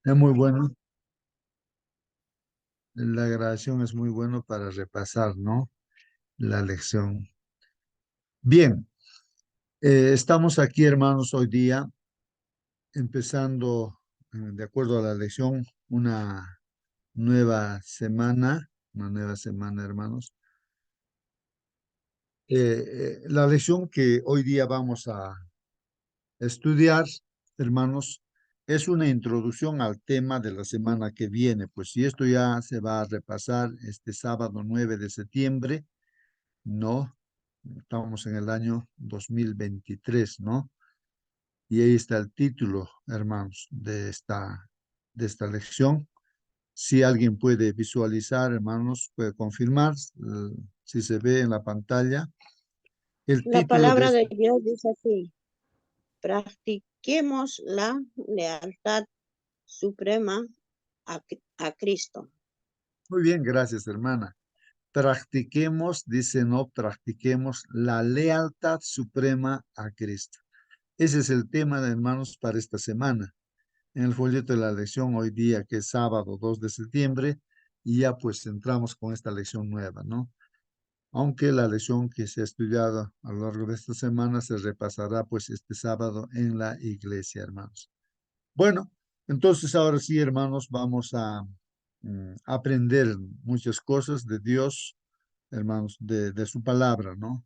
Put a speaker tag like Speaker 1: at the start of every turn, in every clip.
Speaker 1: Es muy bueno. La grabación es muy bueno para repasar, ¿no? La lección. Bien, estamos aquí, hermanos, hoy día, empezando, de acuerdo a la lección, nueva una nueva semana, hermanos. La lección que hoy día vamos a estudiar, hermanos, es una introducción al tema de la semana que viene, pues si esto ya se va a repasar este sábado 9 de septiembre, ¿no? Estamos en el año 2023, ¿no? Y ahí está el título, hermanos, de esta lección. Si alguien puede visualizar, hermanos, puede confirmar si se ve en la pantalla el
Speaker 2: La
Speaker 1: título de
Speaker 2: palabra
Speaker 1: esta.
Speaker 2: de Dios dice así: practiquemos la lealtad suprema a Cristo.
Speaker 1: Muy bien, gracias, hermana. Practiquemos, dice, no practiquemos la lealtad suprema a Cristo. Ese es el tema, hermanos, para esta semana. En el folleto de la lección hoy día, que es sábado 2 de septiembre, y ya pues entramos con esta lección nueva, ¿no? Aunque la lección que se ha estudiado a lo largo de esta semana se repasará pues este sábado en la iglesia, hermanos. Bueno, entonces ahora sí, hermanos, vamos a aprender muchas cosas de Dios, hermanos, de su palabra, ¿no?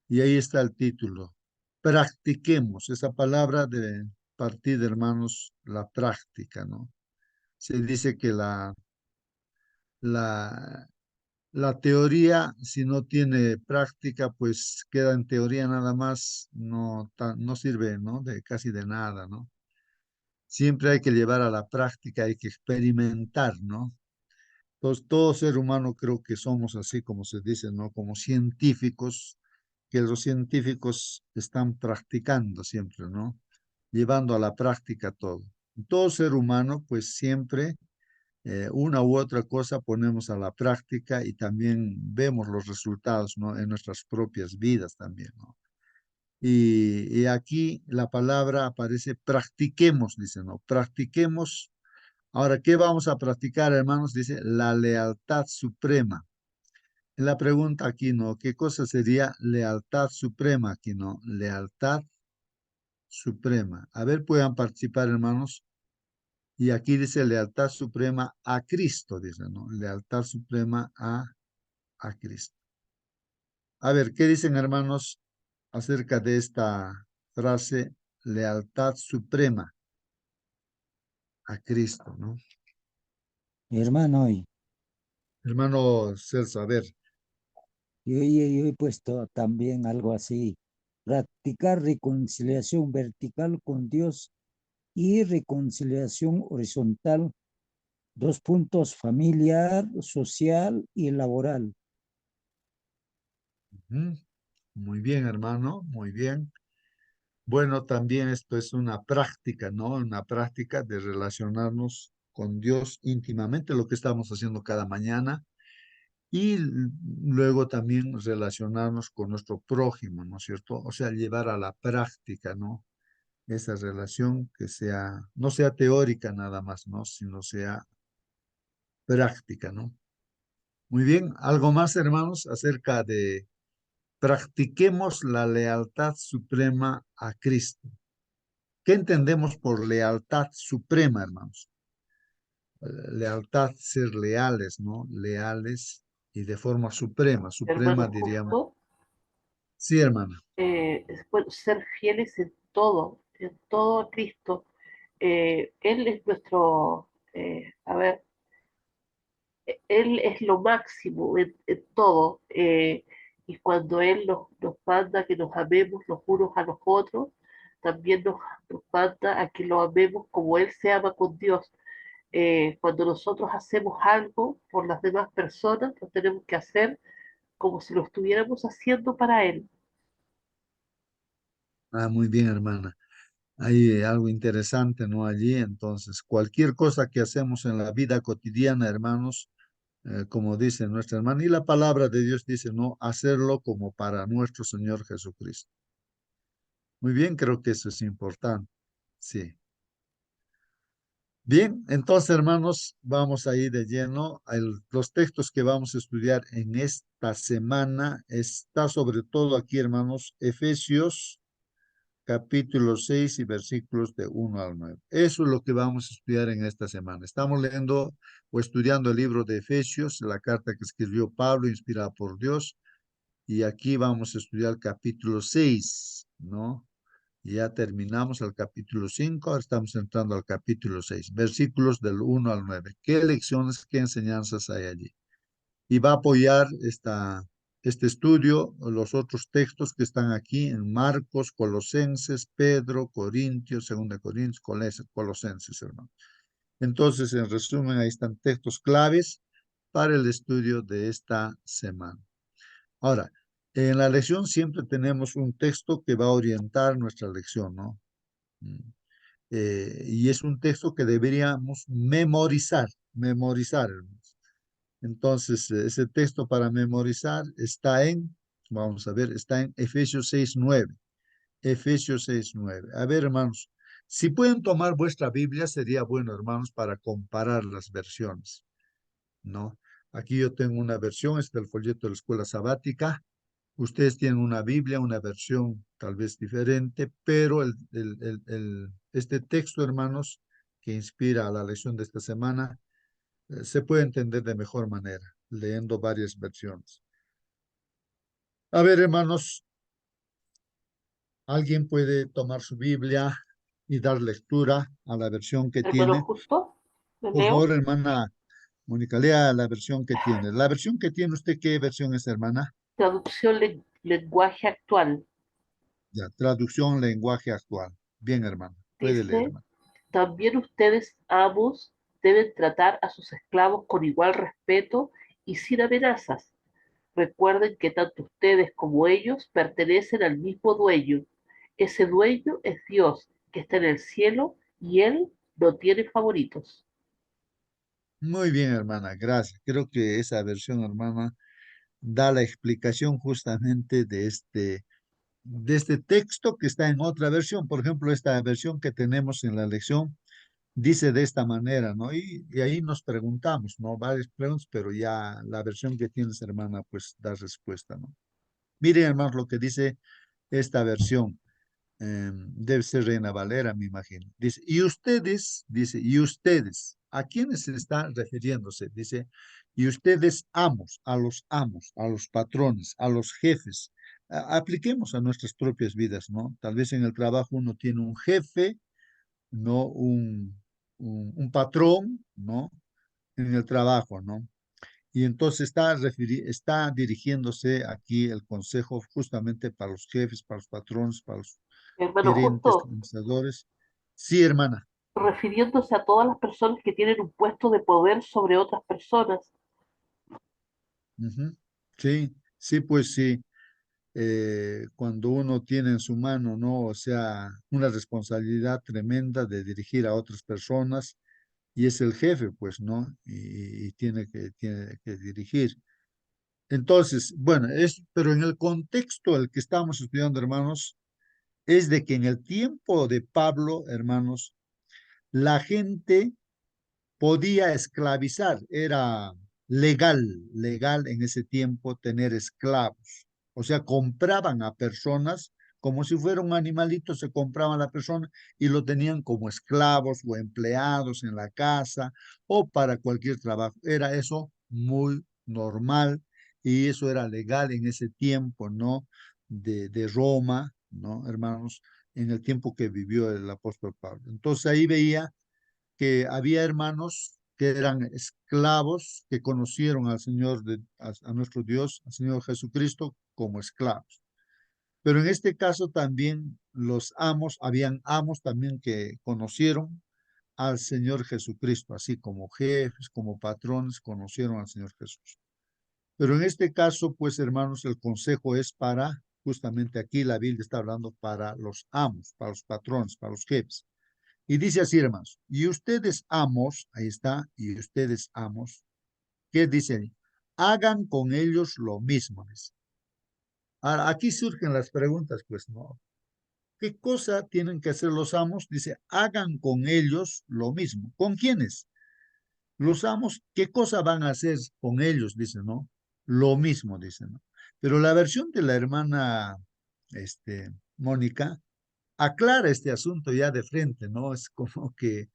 Speaker 1: Y ahí está el título. Practiquemos esa palabra de partir, hermanos, la práctica, ¿no? Se dice que la, la teoría, si no tiene práctica, pues queda en teoría nada más, no sirve, ¿no? De casi de nada, ¿no? Siempre hay que llevar a la práctica, hay que experimentar, ¿no? Entonces, todo ser humano creo que somos así, como se dice, ¿no? Como científicos, que los científicos están practicando siempre, ¿no? Llevando a la práctica todo. Todo ser humano, pues siempre una u otra cosa ponemos a la práctica y también vemos los resultados, ¿no? En nuestras propias vidas también, ¿no? Y aquí la palabra aparece practiquemos, dice, ¿no? Practiquemos. Ahora, ¿qué vamos a practicar, hermanos? Dice la lealtad suprema. La pregunta aquí, ¿no? ¿Qué cosa sería lealtad suprema aquí, ¿no? Lealtad suprema. A ver, puedan participar, hermanos. Y aquí dice lealtad suprema a Cristo, dice, ¿no? Lealtad suprema a Cristo. A ver, ¿qué dicen, hermanos, acerca de esta frase, lealtad suprema a Cristo, ¿no?
Speaker 3: Hermano, y
Speaker 1: Hermano Celso, a ver.
Speaker 3: yo he puesto también algo así: practicar reconciliación vertical con Dios y reconciliación horizontal, dos puntos: familiar, social y laboral.
Speaker 1: Ujú. Muy bien, hermano, muy bien. Bueno, también esto es una práctica, ¿no? Una práctica de relacionarnos con Dios íntimamente, lo que estamos haciendo cada mañana, y luego también relacionarnos con nuestro prójimo, ¿no es cierto? O sea, llevar a la práctica, ¿no? Esa relación que sea, no sea teórica nada más, ¿no? Sino sea práctica, ¿no? Muy bien, algo más, hermanos, acerca de practiquemos la lealtad suprema a Cristo. ¿Qué entendemos por lealtad suprema, hermanos? Lealtad, ser leales, ¿no? Leales y de forma suprema, suprema
Speaker 4: Hermano,
Speaker 1: diríamos.
Speaker 4: justo,
Speaker 1: Sí, hermana.
Speaker 4: bueno, ser fieles en todo a Cristo. Él es nuestro, a ver, Él es lo máximo en todo. Y cuando Él nos manda que nos amemos los unos a los otros, también nos manda a que lo amemos como Él se ama con Dios. Cuando nosotros hacemos algo por las demás personas, lo tenemos que hacer como si lo estuviéramos haciendo para Él.
Speaker 1: Ah, muy bien, hermana. Hay algo interesante, ¿no? Allí, entonces, cualquier cosa que hacemos en la vida cotidiana, hermanos, como dice nuestra hermana, y la palabra de Dios dice, ¿no? Hacerlo como para nuestro Señor Jesucristo. Muy bien, creo que eso es importante. Sí. Bien, entonces, hermanos, vamos a ir de lleno. Los textos que vamos a estudiar en esta semana está sobre todo aquí, hermanos, Efesios capítulo 6 y versículos de 1 al 9. Eso es lo que vamos a estudiar en esta semana. Estamos leyendo o estudiando el libro de Efesios, la carta que escribió Pablo, inspirada por Dios, y aquí vamos a estudiar el capítulo 6, ¿no? Ya terminamos el capítulo 5, ahora estamos entrando al capítulo 6, versículos del 1 al 9. ¿Qué lecciones, qué enseñanzas hay allí? Y va a apoyar este estudio los otros textos que están aquí en Marcos, Colosenses, Pedro, Corintios, 2 Corintios, Colosenses, hermano. Entonces, en resumen, ahí están textos claves para el estudio de esta semana. Ahora, en la lección siempre tenemos un texto que va a orientar nuestra lección, ¿no? Mm. Y es un texto que deberíamos memorizar, hermanos. Entonces, ese texto para memorizar está vamos a ver, está en Efesios 6:9. Efesios 6:9. A ver, hermanos, si pueden tomar vuestra Biblia, sería bueno, hermanos, para comparar las versiones, ¿no? Aquí yo tengo una versión, es del folleto de la escuela sabática. Ustedes tienen una Biblia, una versión tal vez diferente, pero este texto, hermanos, que inspira a la lección de esta semana, se puede entender de mejor manera, leyendo varias versiones. A ver, hermanos, ¿alguien puede tomar su Biblia y dar lectura a la versión que
Speaker 4: Hermano
Speaker 1: tiene?
Speaker 4: Justo, ¿me
Speaker 1: Por favor,
Speaker 4: leo?
Speaker 1: hermana Mónica, lea la versión que tiene. La versión que tiene usted, ¿qué versión es, hermana?
Speaker 4: Traducción lenguaje actual.
Speaker 1: Ya, traducción lenguaje actual. Bien, hermana, puede leer,
Speaker 4: Dice,
Speaker 1: hermana.
Speaker 4: también ustedes, amos, deben tratar a sus esclavos con igual respeto y sin amenazas. Recuerden que tanto ustedes como ellos pertenecen al mismo dueño. Ese dueño es Dios, que está en el cielo, y Él no tiene favoritos.
Speaker 1: Muy bien, hermana, gracias. Creo que esa versión, hermana, da la explicación justamente de este texto que está en otra versión. Por ejemplo, esta versión que tenemos en la lección dice de esta manera, ¿no? Y ahí nos preguntamos, ¿no? Varias preguntas, pero ya la versión que tienes, hermana, pues da respuesta, ¿no? Miren, hermanos, lo que dice esta versión. Debe ser Reina Valera, me imagino. Dice, y ustedes, ¿a quiénes se está refiriéndose? Dice, y ustedes amos, a los patrones, a los jefes. Apliquemos a nuestras propias vidas, ¿no? Tal vez en el trabajo uno tiene un jefe, ¿no? Un patrón, ¿no? En el trabajo, ¿no? Y entonces está dirigiéndose aquí el consejo justamente para los jefes, para los patrones, para los
Speaker 4: Hermano
Speaker 1: gerentes,
Speaker 4: Justo,
Speaker 1: administradores. Sí, hermana.
Speaker 4: refiriéndose a todas las personas que tienen un puesto de poder sobre otras personas.
Speaker 1: Ujú. Sí, sí, pues sí. Cuando uno tiene en su mano, ¿no? O sea, una responsabilidad tremenda de dirigir a otras personas y es el jefe, pues, ¿no? Y tiene que dirigir. Entonces, bueno, pero en el contexto el que estamos estudiando, hermanos, es de que en el tiempo de Pablo, hermanos, la gente podía esclavizar, era legal en ese tiempo tener esclavos. O sea, compraban a personas como si fuera un animalito, se compraban a la persona y lo tenían como esclavos o empleados en la casa o para cualquier trabajo. Era eso muy normal y eso era legal en ese tiempo, ¿no? De Roma, ¿no, hermanos? En el tiempo que vivió el apóstol Pablo. Entonces ahí veía que había hermanos que eran esclavos que conocieron al Señor, a nuestro Dios, al Señor Jesucristo como esclavos. Pero en este caso también habían amos también que conocieron al Señor Jesucristo, así como jefes, como patrones, conocieron al Señor Jesús. Pero en este caso, pues hermanos, el consejo es justamente aquí la Biblia está hablando para los amos, para los patrones, para los jefes. Y dice así, hermanos, y ustedes amos, ahí está, y ustedes amos, ¿qué dicen? Hagan con ellos lo mismo. Ahora, aquí surgen las preguntas, pues, ¿no? ¿Qué cosa tienen que hacer los amos? Dice, hagan con ellos lo mismo. ¿Con quiénes? Los amos, ¿qué cosa van a hacer con ellos? Dice, ¿no? Lo mismo, dice, ¿no? Pero la versión de la hermana, Mónica, aclara este asunto ya de frente, ¿no? Es como que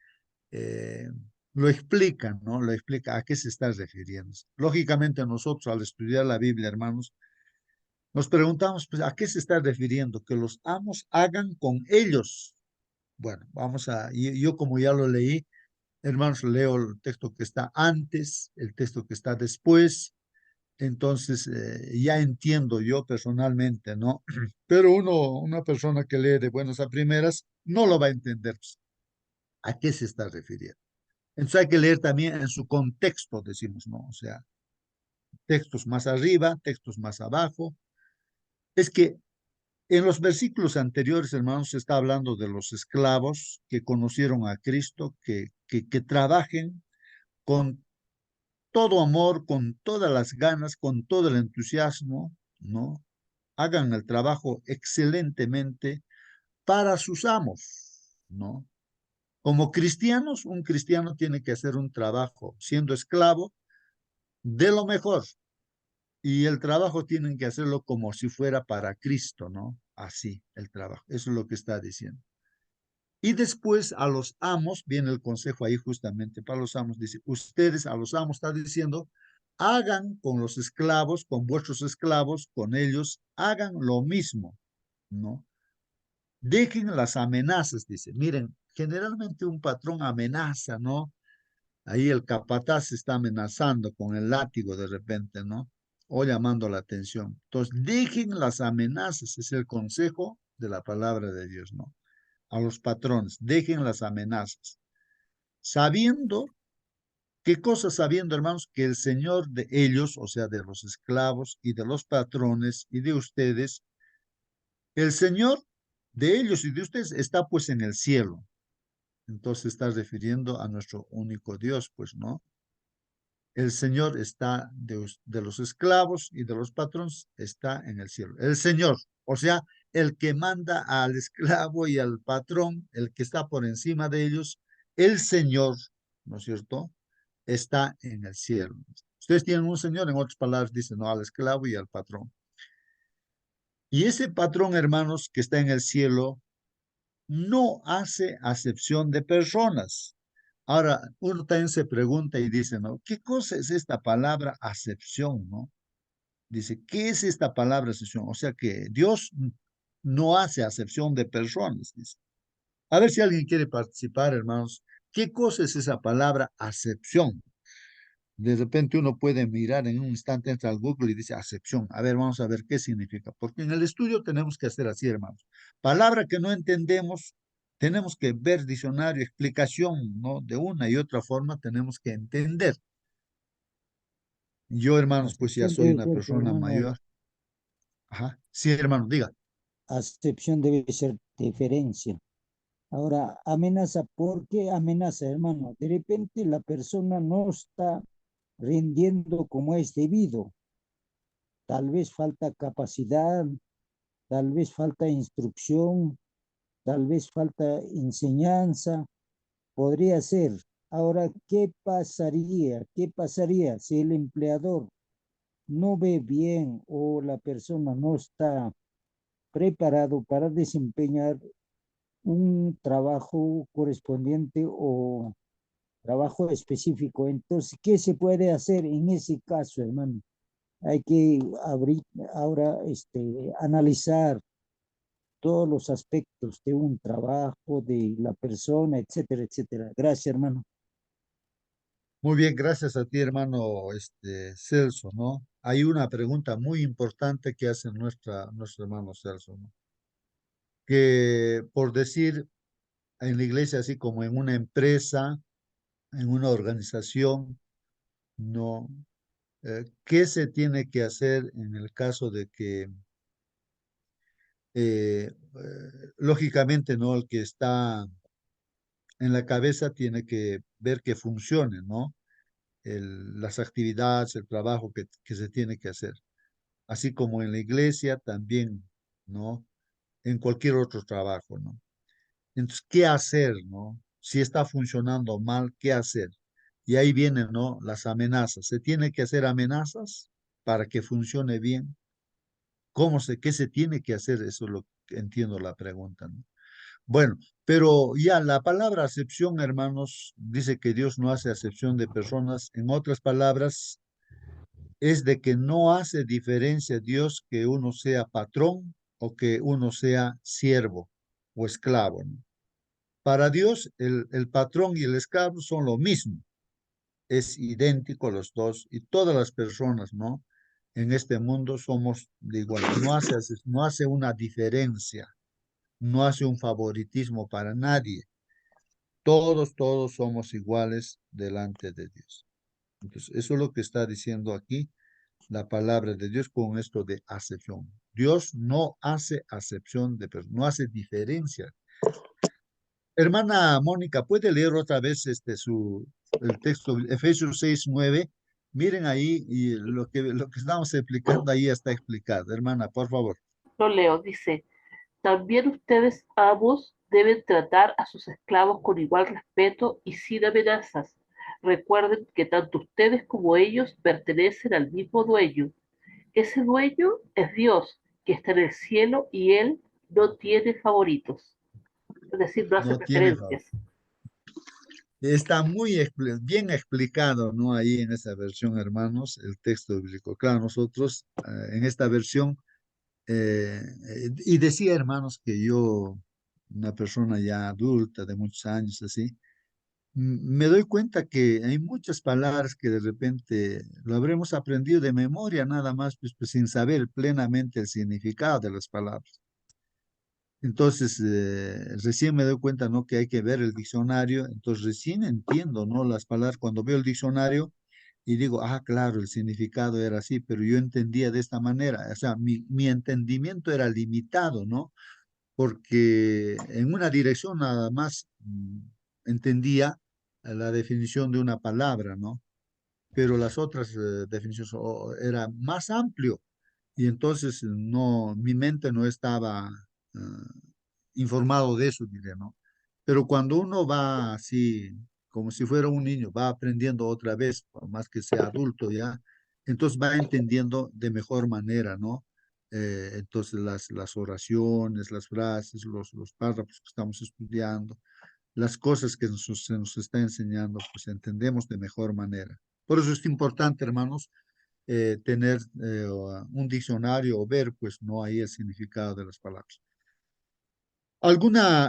Speaker 1: eh, lo explica, ¿no? Lo explica a qué se está refiriendo. Lógicamente nosotros al estudiar la Biblia, hermanos, nos preguntamos, pues, ¿a qué se está refiriendo? Que los amos hagan con ellos. Bueno, yo como ya lo leí, hermanos, leo el texto que está antes, el texto que está después, entonces ya entiendo yo personalmente, ¿no? Pero una persona que lee de buenas a primeras, no lo va a entender, pues, a qué se está refiriendo. Entonces hay que leer también en su contexto, decimos, ¿no? O sea, textos más arriba, textos más abajo. Es que en los versículos anteriores, hermanos, se está hablando de los esclavos que conocieron a Cristo, que trabajen con todo amor, con todas las ganas, con todo el entusiasmo, ¿no? Hagan el trabajo excelentemente para sus amos, ¿no? Como cristianos, un cristiano tiene que hacer un trabajo siendo esclavo de lo mejor y el trabajo tienen que hacerlo como si fuera para Cristo, ¿no? Así, el trabajo. Eso es lo que está diciendo. Y después a los amos, viene el consejo ahí justamente para los amos, dice, ustedes a los amos está diciendo, hagan con los esclavos, con vuestros esclavos, con ellos, hagan lo mismo, ¿no? Dejen las amenazas, dice. Miren, generalmente un patrón amenaza, ¿no? Ahí el capataz está amenazando con el látigo de repente, ¿no? O llamando la atención. Entonces, dejen las amenazas, es el consejo de la palabra de Dios, ¿no? A los patrones, dejen las amenazas, sabiendo, ¿qué cosa sabiendo, hermanos? Que el Señor de ellos, o sea, de los esclavos y de los patrones y de ustedes, el Señor de ellos y de ustedes está pues en el cielo. Entonces está refiriendo a nuestro único Dios, pues, ¿no? El Señor está de los esclavos y de los patrones, está en el cielo. El Señor, o sea, el que manda al esclavo y al patrón, el que está por encima de ellos, el Señor, ¿no es cierto? Está en el cielo. Ustedes tienen un Señor, en otras palabras, dicen, no, al esclavo y al patrón. Y ese patrón, hermanos, que está en el cielo, no hace acepción de personas. Ahora, uno también se pregunta y dice, ¿no? ¿Qué cosa es esta palabra acepción, no? Dice, ¿qué es esta palabra acepción? O sea que Dios no hace acepción de personas, dice. A ver si alguien quiere participar, hermanos. ¿Qué cosa es esa palabra acepción? De repente uno puede mirar en un instante, entra al Google y dice acepción. A ver, vamos a ver qué significa. Porque en el estudio tenemos que hacer así, hermanos. Palabra que no entendemos, tenemos que ver diccionario, explicación, ¿no? De una y otra forma tenemos que entender. Yo, hermanos, pues ya
Speaker 3: Acepción
Speaker 1: soy
Speaker 3: debe
Speaker 1: una
Speaker 3: ser,
Speaker 1: persona
Speaker 3: hermano,
Speaker 1: mayor. Ajá. Sí, hermano, diga.
Speaker 3: acepción debe ser diferencia. Ahora, amenaza, ¿por qué amenaza, hermano? De repente la persona no está rindiendo como es debido. Tal vez falta capacidad, tal vez falta instrucción, tal vez falta enseñanza, podría ser. Ahora, ¿qué pasaría? ¿Qué pasaría si el empleador no ve bien o la persona no está preparado para desempeñar un trabajo correspondiente o trabajo específico? Entonces, ¿qué se puede hacer en ese caso, hermano? Hay que abrir ahora, analizar todos los aspectos de un trabajo, de la persona, etcétera, etcétera. Gracias, hermano.
Speaker 1: Muy bien, gracias a ti, hermano, Celso, ¿no? Hay una pregunta muy importante que hace nuestro hermano Celso, ¿no? Que por decir en la iglesia, así como en una empresa, en una organización, no. ¿Qué se tiene que hacer en el caso de que, lógicamente, ¿no? El que está en la cabeza tiene que ver que funcione, ¿no? Las actividades, el trabajo que se tiene que hacer. Así como en la iglesia también, ¿no? en cualquier otro trabajo, ¿no? Entonces, ¿qué hacer, no? Si está funcionando mal, ¿qué hacer? Y ahí vienen, ¿no? Las amenazas. ¿Se tiene que hacer amenazas para que funcione bien? ¿Qué se tiene que hacer? Eso es lo que entiendo la pregunta, ¿no? Bueno, pero ya la palabra acepción, hermanos, dice que Dios no hace acepción de personas. En otras palabras, es de que no hace diferencia Dios que uno sea patrón o que uno sea siervo o esclavo, ¿no? Para Dios, el patrón y el esclavo son lo mismo. Es idéntico los dos y todas las personas, ¿no? En este mundo somos de igual. No hace una diferencia, no hace un favoritismo para nadie. Todos somos iguales delante de Dios. Entonces, eso es lo que está diciendo aquí la palabra de Dios con esto de acepción. Dios no hace acepción de personas, no hace diferencia. Hermana Mónica, ¿puede leer otra vez el texto, Efesios 6:9? Miren ahí, y lo que estamos explicando ahí está explicado. Hermana, por favor.
Speaker 4: Lo leo, dice, también ustedes, amos, deben tratar a sus esclavos con igual respeto y sin amenazas. Recuerden que tanto ustedes como ellos pertenecen al mismo dueño. Ese dueño es Dios, que está en el cielo y Él no tiene favoritos. Es decir, no hace
Speaker 1: No tiene favor.
Speaker 4: preferencias.
Speaker 1: Está bien explicado, ¿no? Ahí en esa versión, hermanos, el texto bíblico. Claro, nosotros en esta versión, y decía, hermanos, que yo, una persona ya adulta de muchos años, así, me doy cuenta que hay muchas palabras que de repente lo habremos aprendido de memoria nada más, pues, sin saber plenamente el significado de las palabras. Entonces, recién me doy cuenta, ¿no? Que hay que ver el diccionario, entonces recién entiendo, ¿no? Las palabras, cuando veo el diccionario y digo, ah, claro, el significado era así, pero yo entendía de esta manera, o sea, mi entendimiento era limitado, ¿no? Porque en una dirección nada más entendía la definición de una palabra, ¿no? Pero las otras definiciones era más amplio y entonces no, mi mente no estaba informado de eso, diré, ¿no? Pero cuando uno va así, como si fuera un niño, va aprendiendo otra vez, por más que sea adulto ya, entonces va entendiendo de mejor manera, ¿no? Entonces las oraciones, las frases, los párrafos que estamos estudiando, las cosas que se nos está enseñando, pues entendemos de mejor manera. Por eso es importante, hermanos, tener un diccionario o ver, pues, no ahí el significado de las palabras.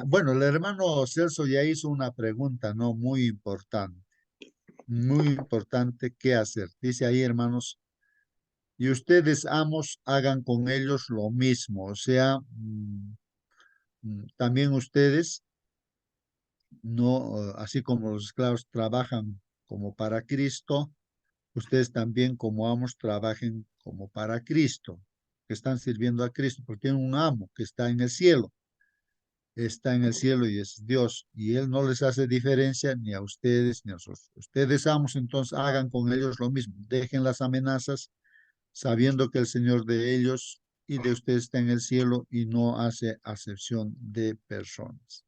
Speaker 1: Bueno, el hermano Celso ya hizo una pregunta, ¿no? Muy importante, ¿qué hacer? Dice ahí, hermanos, y ustedes, amos, hagan con ellos lo mismo, o sea, también ustedes, no, así como los esclavos trabajan como para Cristo, ustedes también como amos trabajen como para Cristo, que están sirviendo a Cristo, porque tienen un amo que está en el cielo y es Dios, y Él no les hace diferencia ni a ustedes ni a nosotros. Ustedes, amos, entonces hagan con ellos lo mismo, dejen las amenazas, sabiendo que el Señor de ellos y de ustedes está en el cielo y no hace acepción de personas.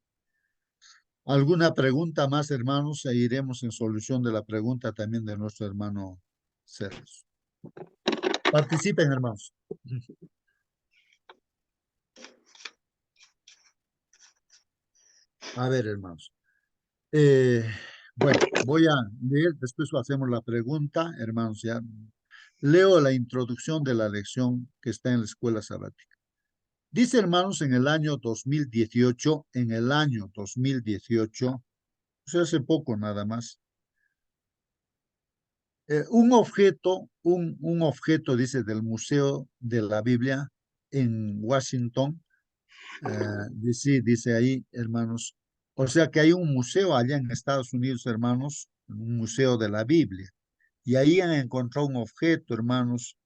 Speaker 1: ¿Alguna pregunta más, hermanos? E iremos en solución de la pregunta también de nuestro hermano Sergio. Participen, hermanos. A ver, hermanos. Bueno, voy a leer, después hacemos la pregunta, hermanos, ya. Leo la introducción de la lección que está en la escuela sabática. Dice, hermanos, en el año 2018, o sea, hace poco nada más, un objeto, dice, del Museo de la Biblia en Washington, dice ahí, hermanos, o sea que hay un museo allá en Estados Unidos, hermanos, un museo de la Biblia. Y ahí han encontrado un objeto, hermanos,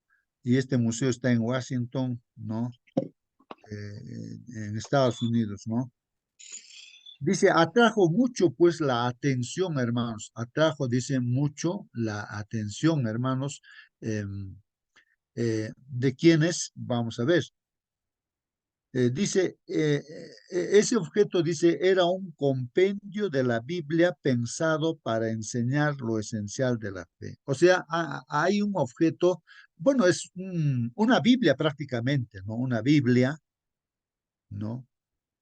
Speaker 1: y este museo está en Washington, ¿no? En Estados Unidos, ¿no? Dice, atrajo mucho, pues, la atención, hermanos. Atrajo, dice, mucho la atención, hermanos, de quienes, vamos a ver, Dice, ese objeto, dice, era un compendio de la Biblia pensado para enseñar lo esencial de la fe. O sea, hay un objeto, bueno, es una Biblia prácticamente, ¿no? Una Biblia, ¿no?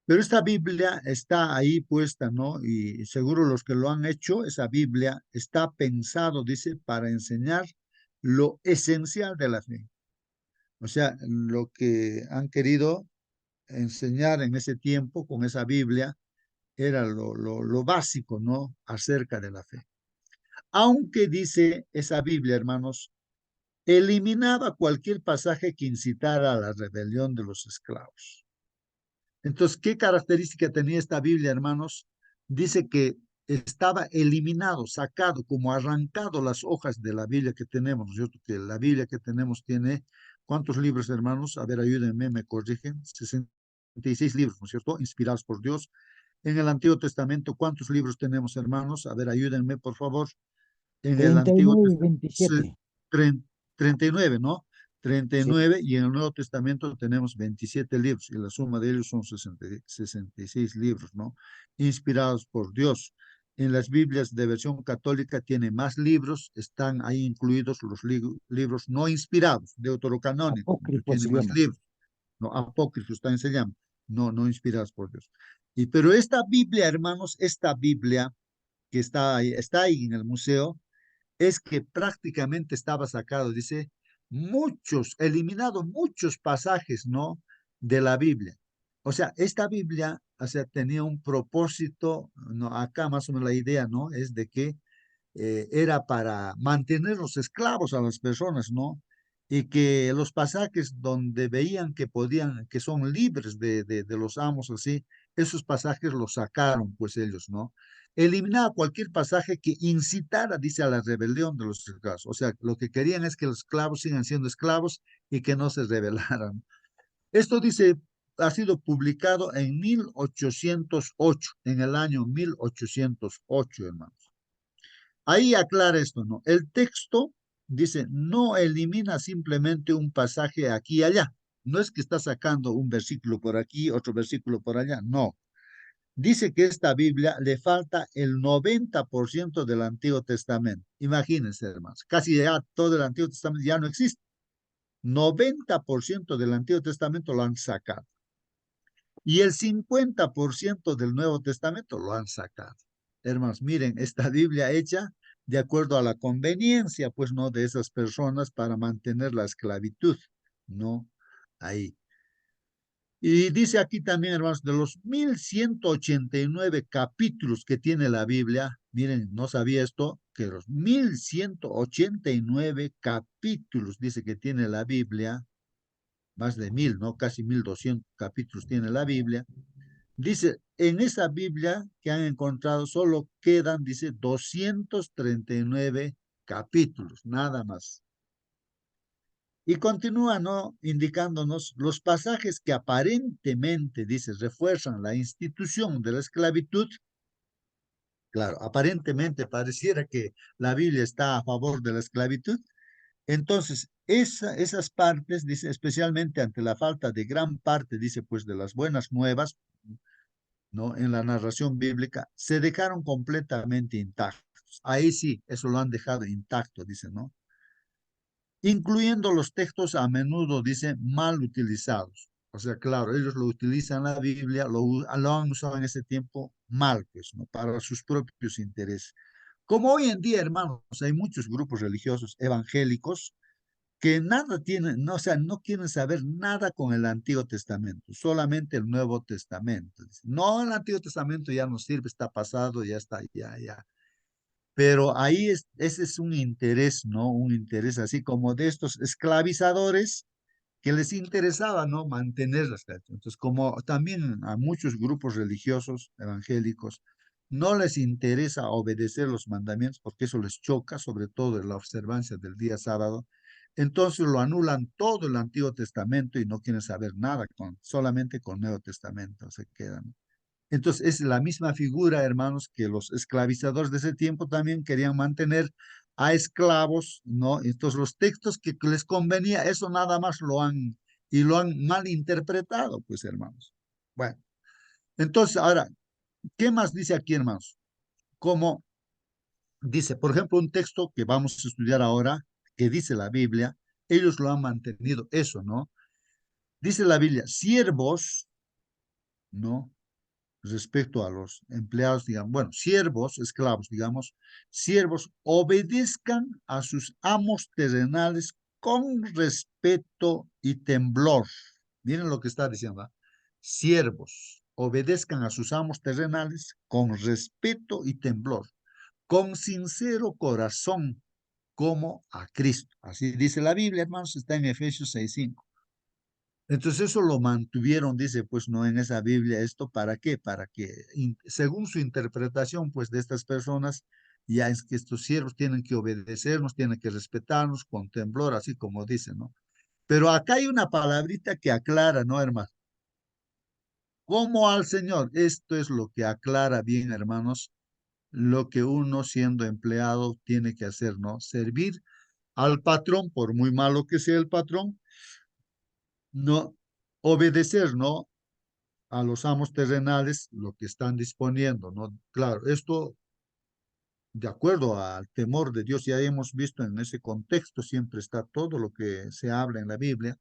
Speaker 1: Pero esta Biblia está ahí puesta, ¿no? Y seguro los que lo han hecho, esa Biblia está pensado, dice, para enseñar lo esencial de la fe. O sea, lo que han querido enseñar en ese tiempo con esa Biblia era lo básico, ¿no? Acerca de la fe. Aunque dice esa Biblia, hermanos, eliminaba cualquier pasaje que incitara a la rebelión de los esclavos. Entonces, ¿qué característica tenía esta Biblia, hermanos? Dice que estaba eliminado, sacado, como arrancado las hojas de la Biblia que tenemos, ¿no es cierto? Que la Biblia que tenemos tiene, ¿cuántos libros, hermanos? A ver, ayúdenme, me corrigen. 66 libros, ¿no es cierto? Inspirados por Dios. En el Antiguo Testamento, ¿cuántos libros tenemos, hermanos? A ver, ayúdenme, por favor. En el Antiguo
Speaker 3: 39 y
Speaker 1: Testamento,
Speaker 3: 27.
Speaker 1: 39, ¿no?
Speaker 3: Sí,
Speaker 1: 39, y en el Nuevo Testamento tenemos 27 libros, y la suma de ellos son 66 libros, ¿no? Inspirados por Dios. En las Biblias de versión católica tiene más libros, están ahí incluidos los libros no inspirados, deuterocanónicos, entonces
Speaker 3: apócrifo
Speaker 1: tiene
Speaker 3: se
Speaker 1: más
Speaker 3: llama.
Speaker 1: libros, ¿no? Apócrifos está enseñando, no inspirados por Dios. Pero esta Biblia, hermanos, esta Biblia que está ahí en el museo, es que prácticamente estaba sacado, dice, eliminado muchos pasajes, ¿no? De la Biblia. O sea, esta Biblia, o sea, tenía un propósito, ¿no? Acá más o menos la idea, ¿no? Es de que era para mantener los esclavos a las personas, ¿no? Y que los pasajes donde veían que podían, que son libres de los amos, así, esos pasajes los sacaron, pues ellos, ¿no? Eliminaba cualquier pasaje que incitara, dice, a la rebelión de los esclavos. O sea, lo que querían es que los esclavos sigan siendo esclavos y que no se rebelaran. Esto dice, ha sido publicado en 1808, en el año 1808, hermanos. Ahí aclara esto, ¿no? El texto dice, no elimina simplemente un pasaje aquí y allá. No es que está sacando un versículo por aquí, otro versículo por allá, no. Dice que esta Biblia le falta el 90% del Antiguo Testamento. Imagínense, hermanos, casi ya todo el Antiguo Testamento ya no existe. 90% del Antiguo Testamento lo han sacado. Y el 50% del Nuevo Testamento lo han sacado. Hermanos, miren, esta Biblia hecha de acuerdo a la conveniencia, pues, ¿no? De esas personas para mantener la esclavitud, ¿no? Ahí. Y dice aquí también, hermanos, de los 1189 capítulos que tiene la Biblia, miren, no sabía esto, que los 1189 capítulos, dice que tiene la Biblia, más de 1000, ¿no? Casi 1200 capítulos tiene la Biblia. Dice, en esa Biblia que han encontrado solo quedan, dice, 239 capítulos, nada más. Y continúa, ¿no? Indicándonos los pasajes que aparentemente, dice, refuerzan la institución de la esclavitud. Claro, aparentemente pareciera que la Biblia está a favor de la esclavitud. Entonces, esas partes, dice, especialmente ante la falta de gran parte, dice, pues, de las buenas nuevas, ¿no? En la narración bíblica, se dejaron completamente intactos. Ahí sí, eso lo han dejado intacto, dice, ¿no? Incluyendo los textos a menudo, dice, mal utilizados. O sea, claro, ellos lo utilizan la Biblia, lo han usado en ese tiempo mal, pues, ¿no? Para sus propios intereses. Como hoy en día, hermanos, hay muchos grupos religiosos evangélicos que nada tienen, no, o sea, no quieren saber nada con el Antiguo Testamento, solamente el Nuevo Testamento. No, el Antiguo Testamento ya no sirve, está pasado, ya está, ya. Pero ahí ese es un interés, ¿no? Un interés así como de estos esclavizadores que les interesaba, ¿no? Mantener las esclavitud. Entonces, como también a muchos grupos religiosos evangélicos no les interesa obedecer los mandamientos porque eso les choca, sobre todo en la observancia del día sábado, entonces lo anulan todo el Antiguo Testamento y no quieren saber nada, solamente con el Nuevo Testamento se quedan. Entonces es la misma figura, hermanos, que los esclavizadores de ese tiempo también querían mantener a esclavos, ¿no? Entonces los textos que les convenía, eso nada más lo han y lo han malinterpretado, pues, hermanos. Bueno, entonces, ahora, ¿qué más dice aquí, hermanos? Como dice, por ejemplo, un texto que vamos a estudiar ahora, que dice la Biblia, ellos lo han mantenido, eso, ¿no? Dice la Biblia, siervos, ¿no? Respecto a los empleados, digamos, bueno, siervos, esclavos, digamos, siervos obedezcan a sus amos terrenales con respeto y temblor. Miren lo que está diciendo, ¿ah? Siervos obedezcan a sus amos terrenales con respeto y temblor, con sincero corazón, como a Cristo. Así dice la Biblia, hermanos, está en Efesios 6:5. Entonces eso lo mantuvieron, dice, pues no en esa Biblia, ¿esto para qué? Para que, según su interpretación, pues de estas personas, ya es que estos siervos tienen que obedecernos, tienen que respetarnos con temblor, así como dicen, ¿no? Pero acá hay una palabrita que aclara, ¿no, hermano? Como al Señor. Esto es lo que aclara bien, hermanos, lo que uno siendo empleado tiene que hacer, ¿no? Servir al patrón, por muy malo que sea el patrón, no obedecer, ¿no? A los amos terrenales lo que están disponiendo, ¿no? Claro, esto de acuerdo al temor de Dios, ya hemos visto en ese contexto, siempre está todo lo que se habla en la Biblia.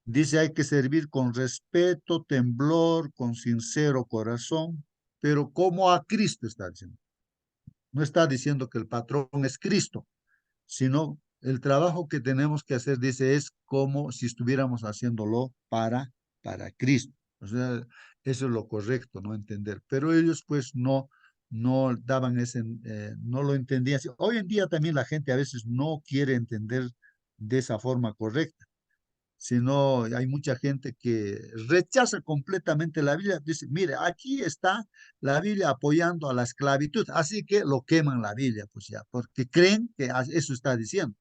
Speaker 1: Dice hay que servir con respeto, temblor, con sincero corazón, pero como a Cristo está diciendo. No está diciendo que el patrón es Cristo, sino el trabajo que tenemos que hacer, dice, es como si estuviéramos haciéndolo para Cristo. O sea, eso es lo correcto, ¿no? Entender. Pero ellos pues no daban ese, no lo entendían. Hoy en día también la gente a veces no quiere entender de esa forma correcta, sino hay mucha gente que rechaza completamente la Biblia. Dice, mire, aquí está la Biblia apoyando a la esclavitud, así que lo queman la Biblia, pues ya, porque creen que eso está diciendo.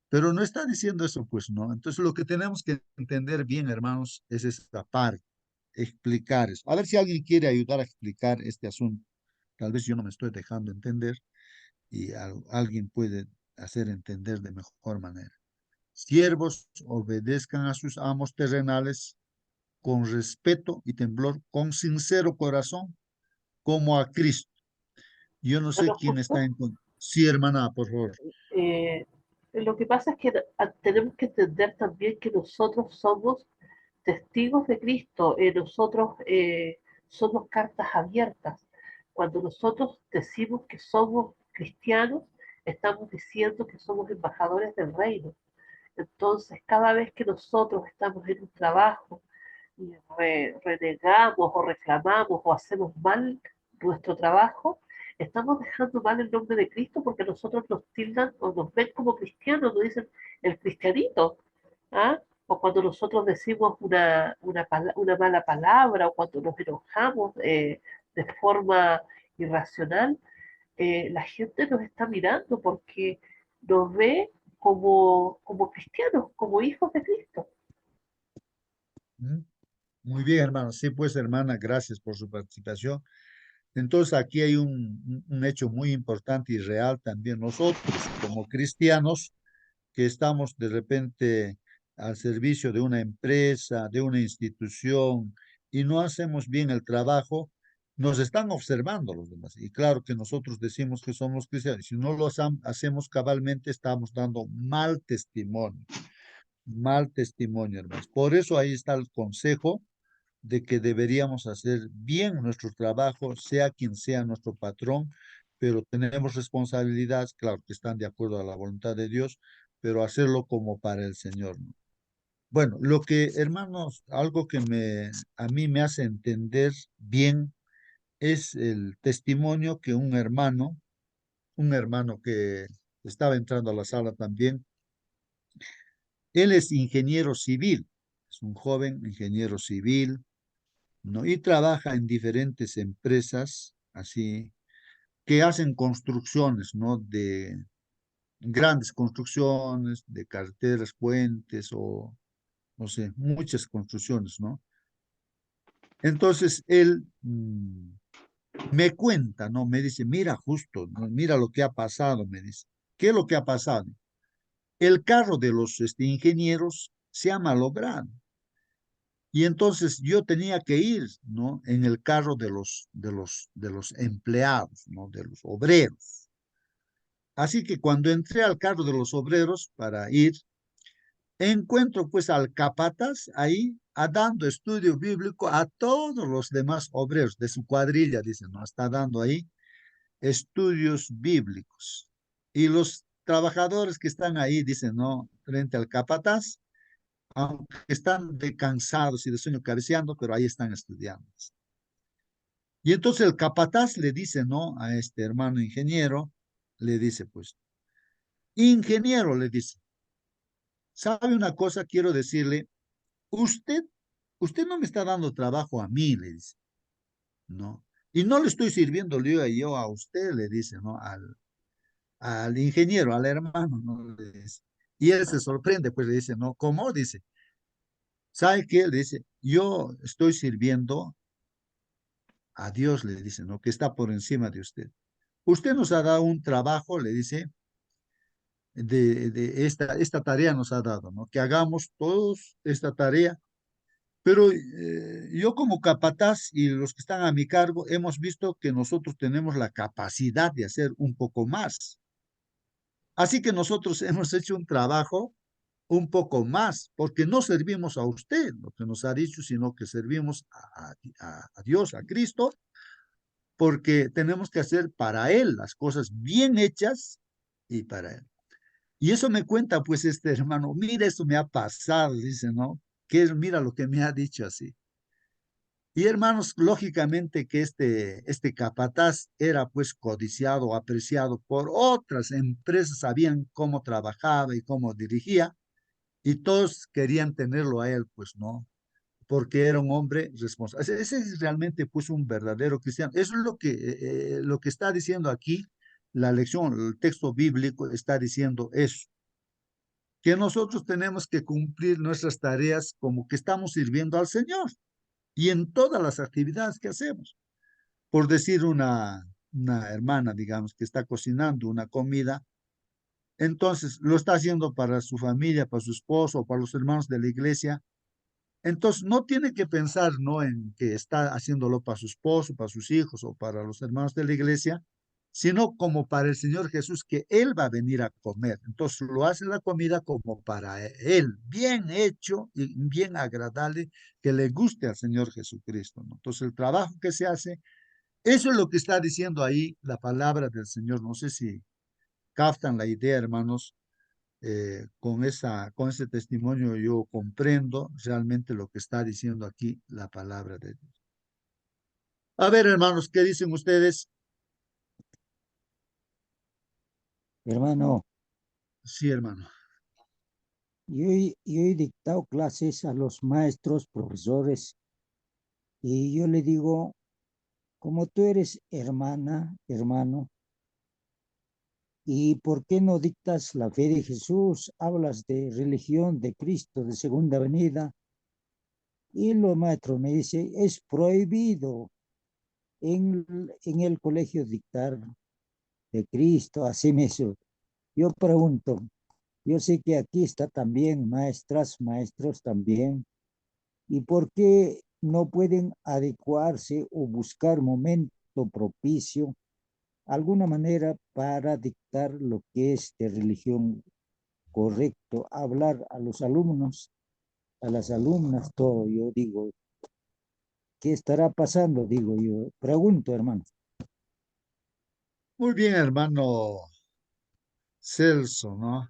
Speaker 1: Pero no está diciendo eso, pues no. Entonces lo que tenemos que entender bien, hermanos, es esta parte, explicar eso. A ver si alguien quiere ayudar a explicar este asunto. Tal vez yo no me estoy dejando entender y alguien puede hacer entender de mejor manera. Siervos obedezcan a sus amos terrenales con respeto y temblor, con sincero corazón, como a Cristo. Yo no sé
Speaker 4: Bueno,
Speaker 1: quién está
Speaker 4: justo,
Speaker 1: en contra. Sí, hermana, por favor.
Speaker 4: eh, lo que pasa es que tenemos que entender también que nosotros somos testigos de Cristo, nosotros somos cartas abiertas. Cuando nosotros decimos que somos cristianos, estamos diciendo que somos embajadores del reino. Entonces, cada vez que nosotros estamos en un trabajo y renegamos o reclamamos o hacemos mal nuestro trabajo, estamos dejando mal el nombre de Cristo porque nosotros nos tildan o nos ven como cristianos, nos dicen el cristianito. ¿Ah? O cuando nosotros decimos una mala palabra o cuando nos enojamos de forma irracional, la gente nos está mirando porque nos ve como cristianos, como hijos de Cristo.
Speaker 1: ¿Mm? Muy bien, hermano. Sí, pues, hermana, gracias por su participación. Entonces, aquí hay un hecho muy importante y real también. Nosotros, como cristianos, que estamos de repente al servicio de una empresa, de una institución, y no hacemos bien el trabajo, nos están observando los demás. Y claro que nosotros decimos que somos cristianos. Si no lo hacemos cabalmente, estamos dando mal testimonio, hermanos. Por eso ahí está el consejo de que deberíamos hacer bien nuestro trabajo, sea quien sea nuestro patrón, pero tenemos responsabilidades, claro que están de acuerdo a la voluntad de Dios, pero hacerlo como para el Señor, ¿no? Bueno, lo que, hermanos, algo que a mí me hace entender bien es el testimonio que un hermano que estaba entrando a la sala también, él es ingeniero civil, es un joven ingeniero civil, ¿no? Y trabaja en diferentes empresas, así, que hacen construcciones, ¿no? De grandes construcciones, de carreteras, puentes o, no sé, muchas construcciones, ¿no? Entonces él me cuenta, ¿no? Me dice, mira justo, ¿no? Mira lo que ha pasado, me dice. ¿Qué es lo que ha pasado? El carro de los ingenieros se ha malogrado. Y entonces yo tenía que ir, ¿no? En el carro de los empleados, ¿no? De los obreros. Así que cuando entré al carro de los obreros para ir, encuentro pues al capataz ahí dando estudio bíblico a todos los demás obreros de su cuadrilla, dicen, ¿no? Está dando ahí estudios bíblicos. Y los trabajadores que están ahí, dicen, ¿no? Frente al capataz, aunque están de cansados y de sueño cabeceando, pero ahí están estudiando. Y entonces el capataz le dice, ¿no? A este hermano ingeniero, le dice, pues, ingeniero, le dice, ¿sabe una cosa? Quiero decirle, usted, usted no me está dando trabajo a mí, le dice, ¿no? Y no le estoy sirviendo yo a usted, le dice, ¿no? Al ingeniero, al hermano, ¿no? Le dice. Y él se sorprende, pues le dice, ¿no? ¿Cómo? Dice, ¿sabe qué? Le dice, yo estoy sirviendo a Dios, le dice, ¿no? Que está por encima de usted. Usted nos ha dado un trabajo, le dice, de esta tarea nos ha dado, ¿no? Que hagamos todos esta tarea, pero yo como capataz y los que están a mi cargo hemos visto que nosotros tenemos la capacidad de hacer un poco más. Así que nosotros hemos hecho un trabajo un poco más, porque no servimos a usted, lo que nos ha dicho, sino que servimos a Dios, a Cristo, porque tenemos que hacer para Él las cosas bien hechas y para Él. Y eso me cuenta, pues, este hermano, mira, esto me ha pasado, dice, ¿no? Que mira lo que me ha dicho así. Y hermanos, lógicamente que este capataz era pues codiciado, apreciado por otras empresas, sabían cómo trabajaba y cómo dirigía, y todos querían tenerlo a él, pues, ¿no? Porque era un hombre responsable. Ese es realmente pues un verdadero cristiano. Eso es lo que está diciendo aquí la lección, el texto bíblico está diciendo eso, que nosotros tenemos que cumplir nuestras tareas como que estamos sirviendo al Señor y en todas las actividades que hacemos. Por decir una hermana, digamos, que está cocinando una comida, entonces lo está haciendo para su familia, para su esposo, para los hermanos de la iglesia. Entonces, no tiene que pensar, ¿no? En que está haciéndolo para su esposo, para sus hijos o para los hermanos de la iglesia, sino como para el Señor Jesús, que Él va a venir a comer. Entonces, lo hace la comida como para Él, bien hecho y bien agradable, que le guste al Señor Jesucristo, ¿no? Entonces, el trabajo que se hace, eso es lo que está diciendo ahí la palabra del Señor. No sé si captan la idea, hermanos, con ese testimonio yo comprendo realmente lo que está diciendo aquí la palabra de Dios. A ver, hermanos, ¿qué dicen ustedes?
Speaker 3: Hermano,
Speaker 1: Sí, hermano.
Speaker 3: yo he dictado clases a los maestros, profesores, y yo le digo, como tú eres hermana, hermano, ¿y por qué no dictas la fe de Jesús? Hablas de religión, de Cristo, de segunda venida. Y los maestros me dicen, es prohibido en el colegio dictar de Cristo, así me hizo. Yo pregunto, yo sé que aquí está también maestras, maestros también, ¿y por qué no pueden adecuarse o buscar momento propicio, alguna manera para dictar lo que es de religión correcto, hablar a los alumnos, a las alumnas, todo? Yo digo, ¿qué estará pasando? Digo yo, pregunto, hermano.
Speaker 1: Muy bien, hermano Celso, ¿no?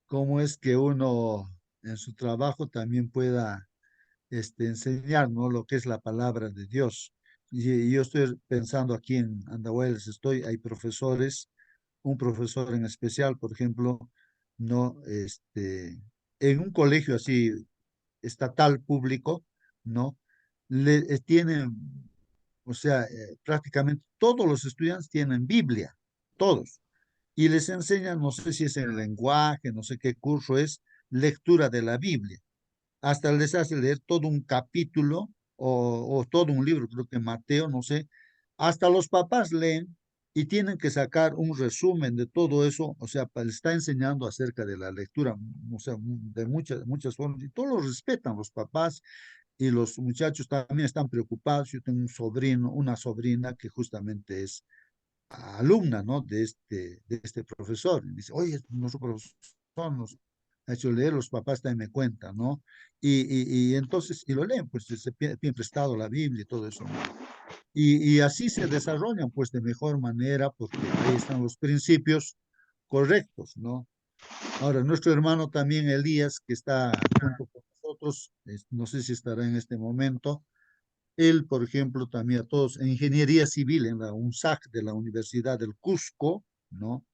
Speaker 1: ¿Cómo es que uno en su trabajo también pueda enseñar, ¿no? Lo que es la palabra de Dios? Y yo estoy pensando aquí en Andahuaylas, hay profesores, un profesor en especial, por ejemplo, no, en un colegio así estatal público, ¿no? Tienen, o sea, prácticamente todos los estudiantes tienen Biblia, todos, y les enseñan, no sé si es el lenguaje, no sé qué curso es, lectura de la Biblia. Hasta les hace leer todo un capítulo o todo un libro, creo que Mateo, no sé. Hasta los papás leen y tienen que sacar un resumen de todo eso, o sea, les está enseñando acerca de la lectura, o sea, de muchas formas, y todos lo respetan los papás, y los muchachos también están preocupados. Yo tengo un sobrino, una sobrina que justamente es alumna, ¿no? De este profesor. Y dice, oye, nuestro profesor nos ha hecho leer, los papás también me cuentan, ¿no? Y entonces, y lo leen, pues se piden prestado la Biblia y todo eso, ¿no? Y así se desarrollan, pues, de mejor manera, porque ahí están los principios correctos, ¿no? Ahora, nuestro hermano también Elías, que está junto con nosotros, no sé si estará en este momento, él, por ejemplo, también a todos, en ingeniería civil en la UNSAC de la Universidad del Cusco, ¿no?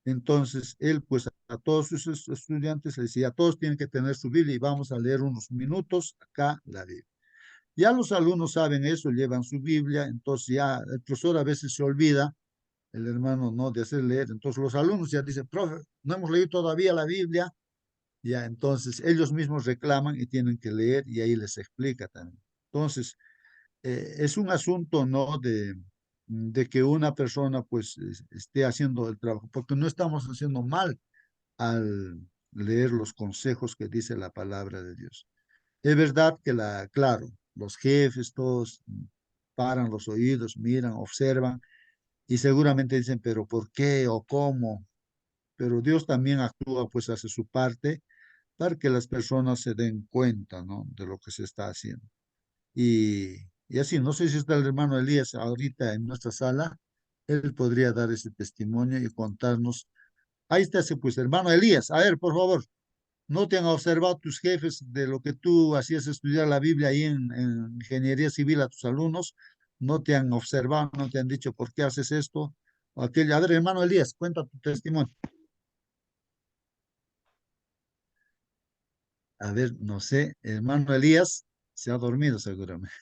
Speaker 1: Entonces, él, pues, a todos sus estudiantes le decía, todos tienen que tener su Biblia y vamos a leer unos minutos acá la Biblia. Ya los alumnos saben eso, llevan su Biblia, entonces ya el profesor a veces se olvida, el hermano, ¿no? De hacer leer. Entonces los alumnos ya dicen, profe, no hemos leído todavía la Biblia. Ya, entonces ellos mismos reclaman y tienen que leer y ahí les explica también. Entonces, es un asunto, ¿no? De que una persona pues esté haciendo el trabajo, porque no estamos haciendo mal al leer los consejos que dice la palabra de Dios. Es verdad que claro, los jefes todos paran los oídos, miran, observan y seguramente dicen, pero ¿por qué o cómo? Pero Dios también actúa, pues hace su parte para que las personas se den cuenta, ¿no? De lo que se está haciendo. Y, y así, no sé si está el hermano Elías ahorita en nuestra sala, él podría dar ese testimonio y contarnos. Ahí está ese, pues, hermano Elías, a ver, por favor, ¿no te han observado tus jefes de lo que tú hacías estudiar la Biblia ahí en ingeniería civil a tus alumnos? ¿No te han observado, no te han dicho por qué haces esto o aquello? A ver, hermano Elías, cuenta tu testimonio. A ver, no sé, hermano Elías se ha dormido seguramente.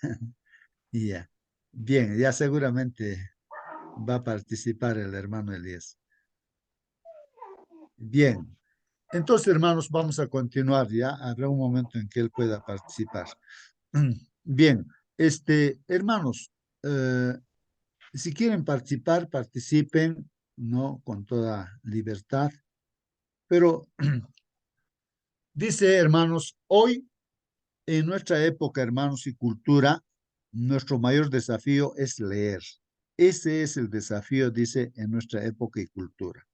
Speaker 1: Y ya, bien, ya seguramente va a participar el hermano Elías. Bien, entonces hermanos, vamos a continuar ya. Habrá un momento en que él pueda participar. Bien, hermanos, si quieren participar, participen, ¿no? Con toda libertad. Pero dice, hermanos, hoy en nuestra época, hermanos, y cultura, nuestro mayor desafío es leer. Ese es el desafío, dice, en nuestra época y cultura.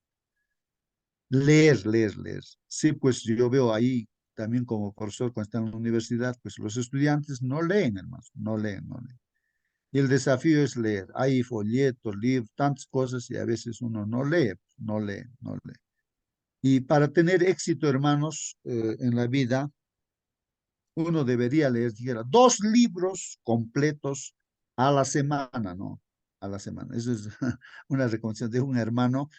Speaker 1: Leer, leer, leer. Sí, pues yo veo ahí también como profesor cuando están en la universidad, pues los estudiantes no leen, hermanos, no leen, no leen. Y el desafío es leer. Hay folletos, libros, tantas cosas y a veces uno no lee, no lee, no lee. Y para tener éxito, hermanos, en la vida, uno debería leer, dijera, 2 libros completos a la semana, ¿no? A la semana. Eso es una recomendación de un hermano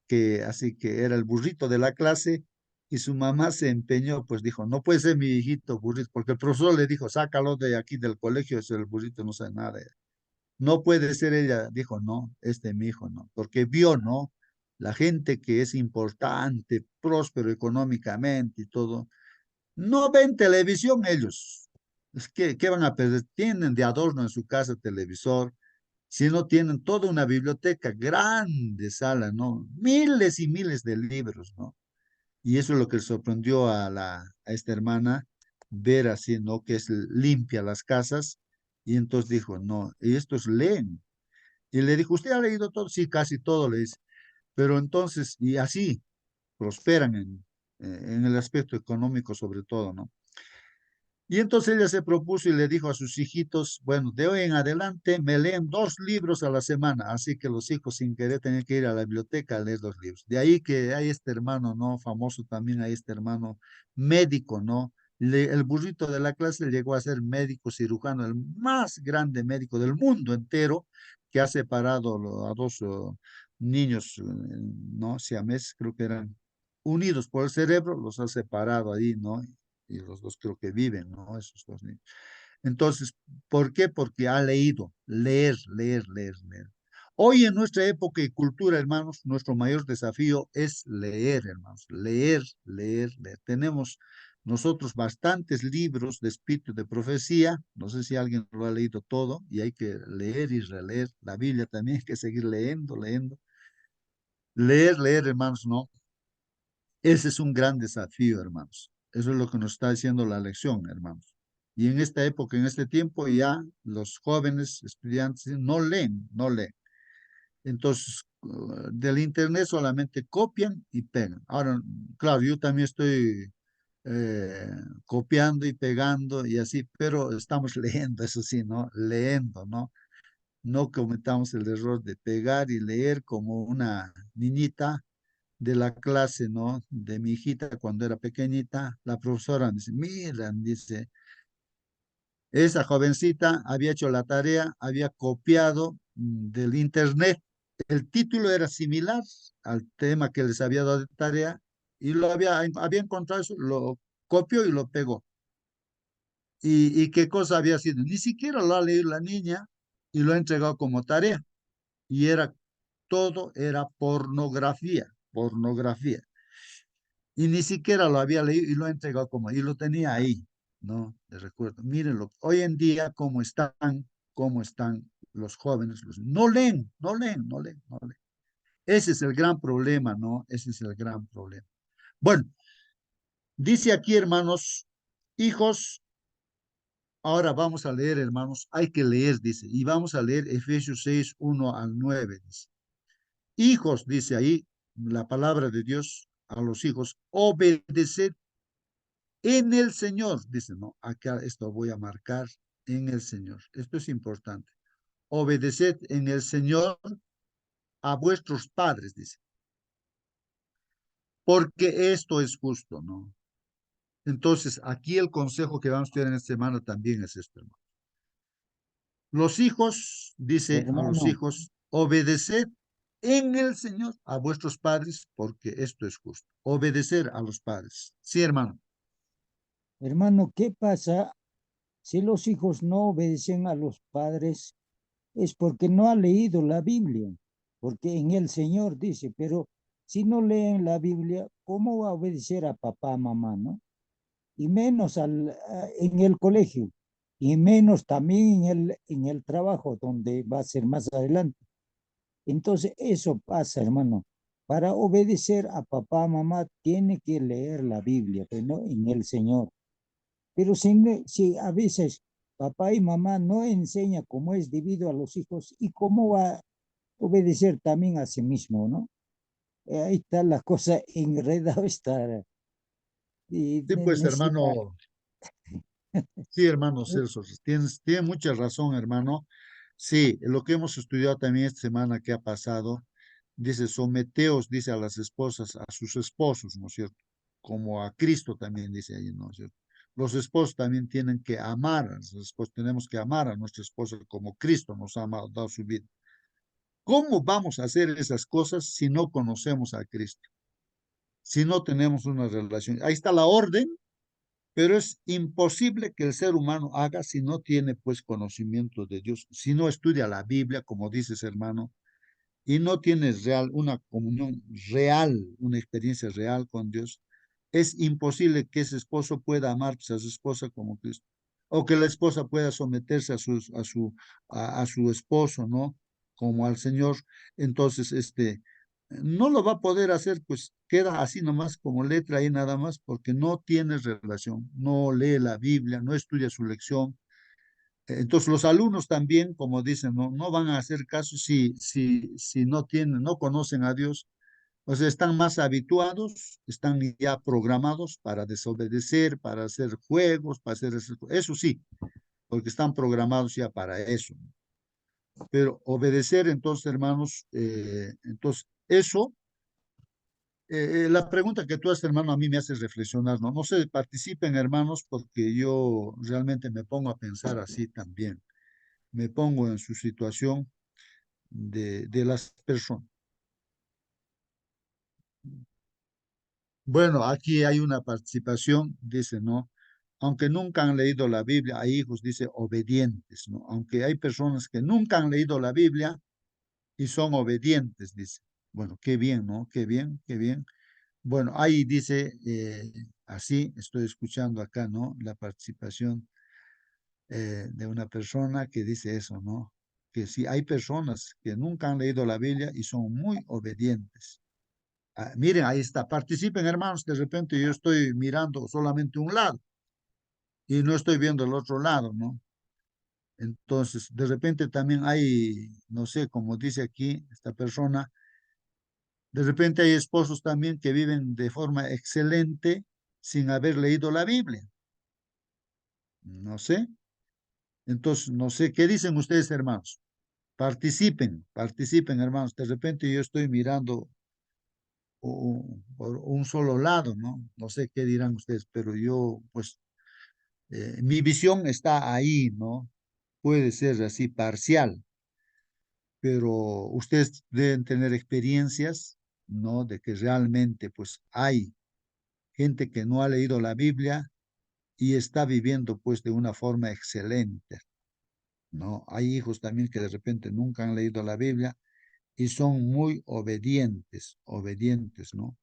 Speaker 1: que así que era el burrito de la clase y su mamá se empeñó, pues dijo, no puede ser mi hijito burrito, porque el profesor le dijo, sácalo de aquí del colegio, ese el burrito no sabe nada. No puede ser ella, dijo, no, mi hijo no, porque vio, ¿no? La gente que es importante, próspero económicamente y todo, no ven televisión ellos. Es que, ¿qué van a perder? Tienen de adorno en su casa televisor, si no tienen toda una biblioteca, grande sala, ¿no? Miles y miles de libros, ¿no? Y eso es lo que sorprendió a esta hermana, ver así, ¿no? Que es limpia las casas, y entonces dijo, no, y estos leen. Y le dijo, ¿usted ha leído todo? Sí, casi todo le dice. Pero entonces, y así prosperan en el aspecto económico sobre todo, ¿no? Y entonces ella se propuso y le dijo a sus hijitos, bueno, de hoy en adelante me leen 2 libros a la semana, así que los hijos sin querer tenían que ir a la biblioteca a leer 2 libros. De ahí que hay este hermano, ¿no? Famoso también, hay este hermano médico, ¿no? El burrito de la clase llegó a ser médico cirujano, el más grande médico del mundo entero, que ha separado a 2 niños, ¿no? Siameses, creo que eran unidos por el cerebro, los ha separado ahí, ¿no? Y los dos creo que viven, ¿no? Esos 2 niños. Entonces, ¿por qué? Porque ha leído, leer, leer, leer, leer. Hoy en nuestra época y cultura, hermanos, nuestro mayor desafío es leer, hermanos, leer, leer, leer. Tenemos nosotros bastantes libros de espíritu de profecía, no sé si alguien lo ha leído todo, y hay que leer y releer. La Biblia también hay que seguir leyendo, leyendo. Leer, hermanos, no. Ese es un gran desafío, hermanos. Eso es lo que nos está diciendo la lección, hermanos. Y en esta época, en este tiempo, ya los jóvenes estudiantes no leen, no leen. Entonces, del internet solamente copian y pegan. Ahora, claro, yo también estoy copiando y pegando y así, pero estamos leyendo, eso sí, ¿no? Leyendo, ¿no? No cometamos el error de pegar y leer como una niñita de la clase, ¿no? De mi hijita cuando era pequeñita, la profesora dice, miran, dice, esa jovencita había hecho la tarea, había copiado del internet. El título era similar al tema que les había dado de tarea y lo había encontrado eso, lo copió y lo pegó. ¿Y qué cosa había sido? Ni siquiera lo ha leído la niña y lo ha entregado como tarea. Y todo era pornografía, pornografía. Y ni siquiera lo había leído y lo ha entregado y lo tenía ahí, ¿no? De recuerdo. Mírenlo, hoy en día, cómo están los jóvenes, no leen, no leen, no leen, no leen. Ese es el gran problema, ¿no? Ese es el gran problema. Bueno, dice aquí, hermanos, hijos, ahora vamos a leer, hermanos, hay que leer, dice, y vamos a leer Efesios 6, 1 al 9, dice. Hijos, dice ahí la palabra de Dios a los hijos, obedeced en el Señor, dice, no, acá esto voy a marcar en el Señor. Esto es importante. Obedeced en el Señor a vuestros padres, dice, porque esto es justo, ¿no? Entonces, aquí el consejo que vamos a tener en esta semana también es esto, hermano. Los hijos, dice a los
Speaker 3: Hermano,
Speaker 1: hijos, obedeced en el Señor a vuestros padres, porque esto es justo. Obedecer a los padres. Sí, hermano.
Speaker 3: hermano, ¿qué pasa si los hijos no obedecen a los padres? Es porque no ha leído la Biblia, porque en el Señor dice, pero si no leen la Biblia, ¿cómo va a obedecer a papá, mamá, no? Y menos en el colegio, y menos también en el trabajo, donde va a ser más adelante. Entonces, eso pasa, hermano. Para obedecer a papá, mamá, tiene que leer la Biblia, pero no en el Señor. Pero si a veces papá y mamá no enseñan cómo es debido a los hijos y cómo va a obedecer también a sí mismo, ¿no? Ahí está la cosa enredada, está, y
Speaker 1: Sí, pues,
Speaker 3: necesita,
Speaker 1: hermano. Sí, hermano Celso, tienes mucha razón, hermano. Sí, lo que hemos estudiado también esta semana que ha pasado, dice, someteos, dice a las esposas, a sus esposos, ¿no es cierto? Como a Cristo también dice ahí, ¿no es cierto? Los esposos también tienen que amar a sus esposos, tenemos que amar a nuestra esposa como Cristo nos ha amado, dado su vida. ¿Cómo vamos a hacer esas cosas si no conocemos a Cristo? Si no tenemos una relación. Ahí está la orden, pero es imposible que el ser humano haga si no tiene pues conocimiento de Dios, si no estudia la Biblia, como dices hermano, y no tienes una comunión real, una experiencia real con Dios, es imposible que ese esposo pueda amar pues, a su esposa como Cristo, o que la esposa pueda someterse a su esposo, ¿no? Como al Señor. Entonces, no lo va a poder hacer, pues queda así nomás como letra ahí nada más, porque no tiene relación, no lee la Biblia, no estudia su lección. Entonces los alumnos también, como dicen, no van a hacer caso si no conocen a Dios, o sea, están más habituados, están ya programados para desobedecer, para hacer juegos, para hacer eso sí, porque están programados ya para eso. Pero obedecer, entonces, hermanos, entonces eso la pregunta que tú haces, hermano, a mí me hace reflexionar, ¿no? No sé, participen, hermanos, porque yo realmente me pongo a pensar así también. Me pongo en su situación de las personas. Bueno, aquí hay una participación, dice, ¿no? Aunque nunca han leído la Biblia, hay hijos, dice, obedientes, ¿no? Aunque hay personas que nunca han leído la Biblia y son obedientes, dice. Bueno, qué bien, ¿no? Qué bien, qué bien. Bueno, ahí dice, así, estoy escuchando acá, ¿no? La participación de una persona que dice eso, ¿no? Que si hay personas que nunca han leído la Biblia y son muy obedientes. Ah, miren, ahí está, participen hermanos, de repente yo estoy mirando solamente un lado y no estoy viendo el otro lado, ¿no? Entonces, de repente también hay, no sé, como dice aquí esta persona, de repente hay esposos también que viven de forma excelente sin haber leído la Biblia. No sé. Entonces, no sé, ¿qué dicen ustedes, hermanos? Participen, participen, hermanos. De repente yo estoy mirando por un solo lado, ¿no? No sé qué dirán ustedes, pero yo, pues, mi visión está ahí, ¿no? Puede ser así parcial, pero ustedes deben tener experiencias, ¿no? De que realmente, pues, hay gente que no ha leído la Biblia y está viviendo, pues, de una forma excelente, ¿no? Hay hijos también que de repente nunca han leído la Biblia y son muy obedientes, obedientes, ¿no?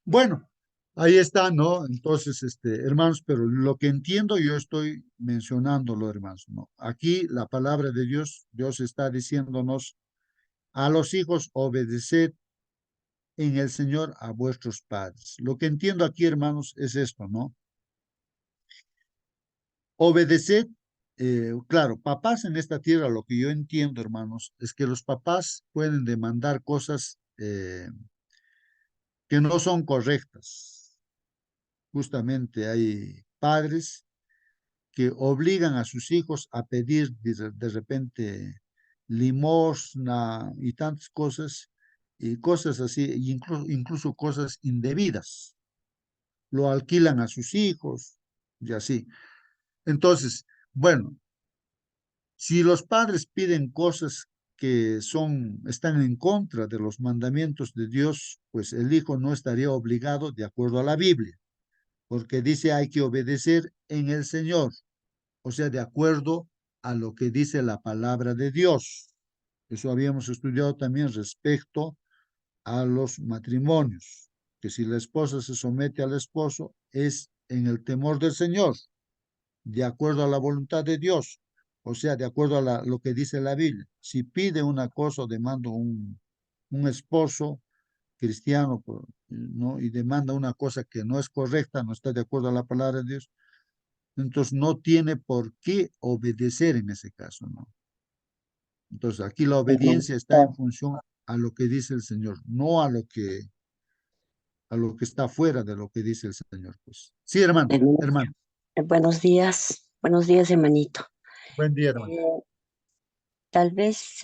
Speaker 1: Bueno, ahí está, ¿no? Entonces, hermanos, pero lo que entiendo yo estoy mencionándolo, hermanos, ¿no? Aquí la palabra de Dios, Dios está diciéndonos a los hijos, obedeced en el Señor a vuestros padres. Lo que entiendo aquí, hermanos, es esto, ¿no? Obedeced, claro, papás en esta tierra, lo que yo entiendo, hermanos, es que los papás pueden demandar cosas que no son correctas. Justamente hay padres que obligan a sus hijos a pedir de repente limosna y tantas cosas, y cosas así, incluso cosas indebidas. Lo alquilan a sus hijos y así. Entonces, bueno, si los padres piden cosas que están en contra de los mandamientos de Dios, pues el hijo no estaría obligado de acuerdo a la Biblia, porque dice hay que obedecer en el Señor, o sea, de acuerdo a lo que dice la palabra de Dios. Eso habíamos estudiado también respecto a los matrimonios, que si la esposa se somete al esposo es en el temor del Señor, de acuerdo a la voluntad de Dios, o sea, de acuerdo a lo que dice la Biblia. Si pide una cosa o demanda un esposo cristiano, ¿no? Y demanda una cosa que no es correcta, no está de acuerdo a la palabra de Dios, entonces no tiene por qué obedecer en ese caso, ¿no? Entonces aquí la obediencia está en
Speaker 5: Hermanito,
Speaker 1: función a lo que dice el Señor, no a lo que está fuera de lo que dice el Señor, pues. Sí, hermano,
Speaker 5: hermano,
Speaker 1: hermano.
Speaker 5: buenos días, hermanito.
Speaker 1: Buen día, hermano.
Speaker 5: Eh, Tal vez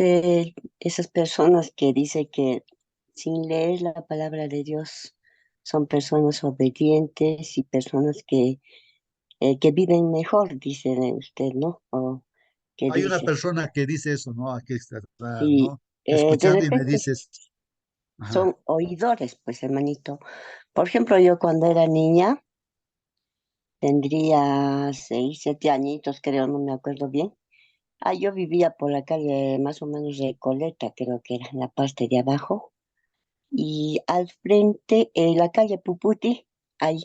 Speaker 5: esas personas que dicen que sin leer la palabra de Dios son personas obedientes y personas que viven mejor, dice usted, ¿no? ¿O qué
Speaker 1: Hay una
Speaker 5: dice?
Speaker 1: persona que dice eso, ¿no? Aquí está,
Speaker 5: Sí,
Speaker 1: ¿no?
Speaker 5: de
Speaker 1: Escuchando y me
Speaker 5: repente
Speaker 1: dices, ajá,
Speaker 5: son oidores, pues, hermanito. Por ejemplo, yo cuando era niña, tendría 6, 7 añitos, creo, no me acuerdo bien. Ah, yo vivía por la calle más o menos Recoleta, creo que era en la parte de abajo. Y al frente, en la calle Puputi, ahí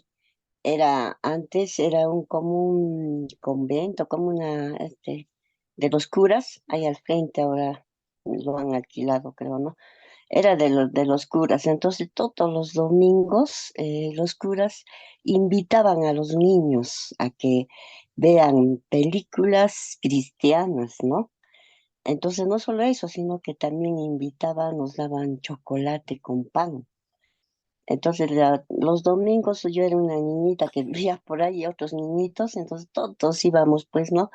Speaker 5: antes era como un convento, como de los curas, ahí al frente ahora lo han alquilado, creo, ¿no? Era de los curas. Entonces, todos los domingos, los curas invitaban a los niños a que vean películas cristianas, ¿no? Entonces, no solo eso, sino que también invitaban, nos daban chocolate con pan. Entonces, los domingos yo era una niñita que vivía por ahí, otros niñitos, entonces todos íbamos, pues, ¿no?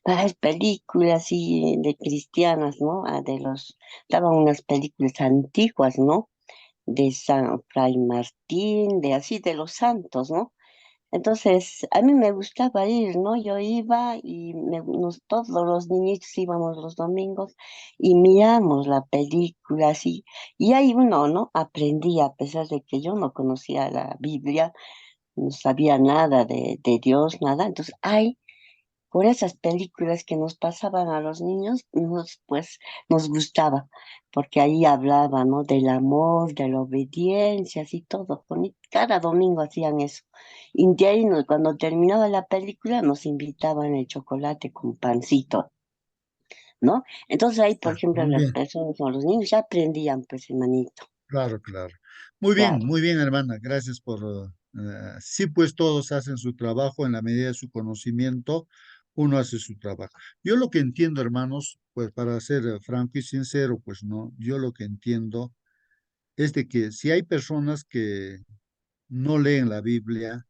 Speaker 5: A ver películas así de cristianas, ¿no? Daban unas películas antiguas, ¿no? De San Fray Martín, de así, de los santos, ¿no? Entonces, a mí me gustaba ir, ¿no? Yo iba y todos los niñitos íbamos los domingos y miramos la película así. Y ahí uno, ¿no? Aprendía, a pesar de que yo no conocía la Biblia, no sabía nada de Dios, nada. Entonces, ahí con esas películas que nos pasaban a los niños, pues nos gustaba, porque ahí hablaba, ¿no? Del amor, de la obediencia, así todo. Cada domingo hacían eso. Y de ahí, cuando terminaba la película, nos invitaban el chocolate con pancito, ¿no? Entonces ahí, por
Speaker 1: Ah,
Speaker 5: ejemplo,
Speaker 1: muy
Speaker 5: las
Speaker 1: bien,
Speaker 5: personas o los niños ya aprendían, pues, hermanito.
Speaker 1: claro, claro.
Speaker 5: Claro.
Speaker 1: Muy bien, hermana. Gracias por... sí, pues todos hacen su trabajo en la medida de su conocimiento, uno hace su trabajo. Yo lo que entiendo, hermanos, pues para ser franco y sincero, pues no, yo lo que entiendo es de que si hay personas que no leen la Biblia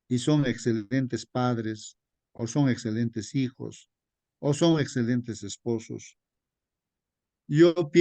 Speaker 1: y son excelentes padres, o son excelentes hijos, o son excelentes esposos, yo pienso